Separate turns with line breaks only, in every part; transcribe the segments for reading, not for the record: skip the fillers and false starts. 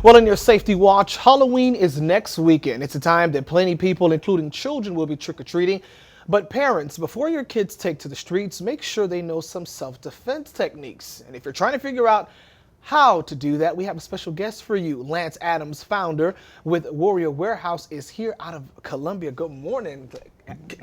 Well, in your safety watch, Halloween is next weekend. It's a time that plenty of people, including children, will be trick-or-treating. But parents, before your kids take to the streets, make sure they know some self-defense techniques. And if you're trying to figure out how to do that, we have a special guest for you. Lance Adams, founder with Warrior Warehouse, is here out of Columbia. Good morning,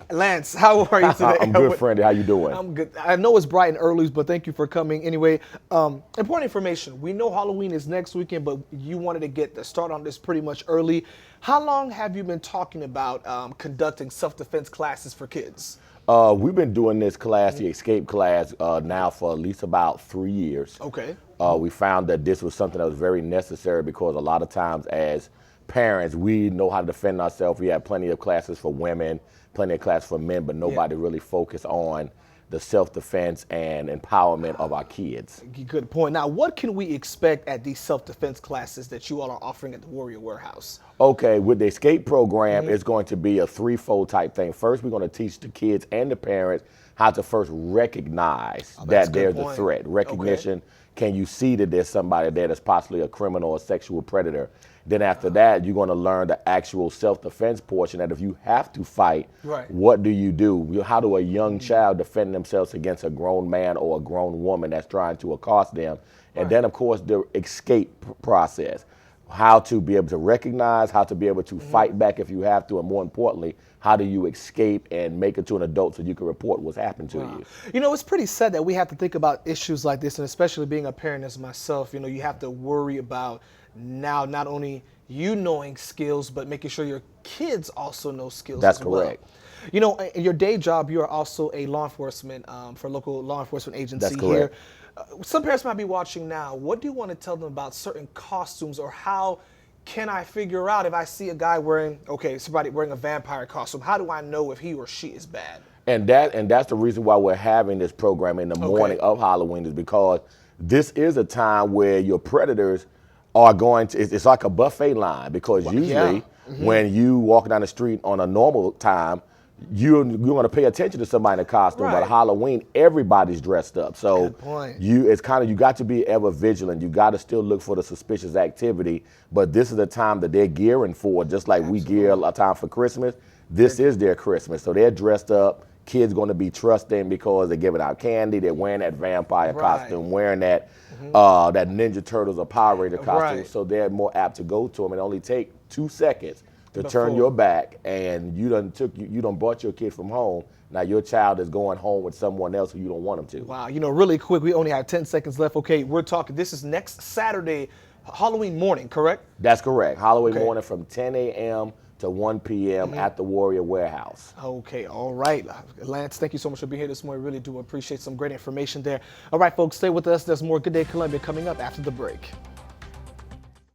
Lance. How are you today?
I'm good, Friendly. How you doing?
I'm good. I know it's bright and early, but thank you for coming. Anyway, important information. We know Halloween is next weekend, but you wanted to get the start on this pretty much early. How long have you been talking about conducting self-defense classes for kids?
We've been doing this class, the escape class, now for at least about 3 years.
Okay.
We found that this was something that was very necessary because a lot of times as parents, we know how to defend ourselves. We have plenty of classes for women, plenty of classes for men, but nobody really focused on the self-defense and empowerment of our kids.
Good point. Now, what can we expect at these self-defense classes that you all are offering at the Warrior Warehouse?
Okay, with the escape program, it's going to be a threefold type thing. First, we're going to teach the kids and the parents how to first recognize that there's a threat. Recognition. Okay. Can you see that there's somebody there that's possibly a criminal or sexual predator? Then after that, you're going to learn the actual self-defense portion, that if you have to fight, what do you do? How do a young child defend themselves against a grown man or a grown woman that's trying to accost them? And then, of course, the escape process. How to be able to recognize, how to be able to fight back if you have to, and more importantly, how do you escape and make it to an adult so you can report what's happened to you?
You know, it's pretty sad that we have to think about issues like this, and especially being a parent as myself, you know, you have to worry about now not only you knowing skills, but making sure your kids also know skills.
That's
as well.
correct.
You know, in your day job, you are also a law enforcement for a local law enforcement agency.
That's correct.
Here. Some parents might be watching now. What do you want to tell them about certain costumes, or how can I figure out if I see a guy wearing, somebody wearing a vampire costume, how do I know if he or she is bad?
And that's the reason why we're having this program in the morning of Halloween, is because this is a time where your predators are going to, it's like a buffet line, because usually when you walk down the street on a normal time, you're going to pay attention to somebody in a costume, but Halloween, everybody's dressed up. So it's kind of, you got to be ever vigilant. You got to still look for the suspicious activity, but this is the time that they're gearing for, just like we gear a time for Christmas. This is their Christmas. So they're dressed up. Kids going to be trusting because they're giving out candy. They're wearing that vampire costume, wearing that that Ninja Turtles or Power Ranger costume. So they're more apt to go to them. It only take 2 seconds to turn your back, and you done brought your kid from home. Now your child is going home with someone else who you don't want them to.
Wow, you know, really quick, we only have 10 seconds left. Okay, we're talking, this is next Saturday, Halloween morning, correct?
That's correct. Halloween morning from 10 a.m. to 1 p.m. at the Warrior Warehouse.
Okay, all right. Lance, thank you so much for being here this morning. Really do appreciate some great information there. All right, folks, stay with us. There's more Good Day Columbia coming up after the break.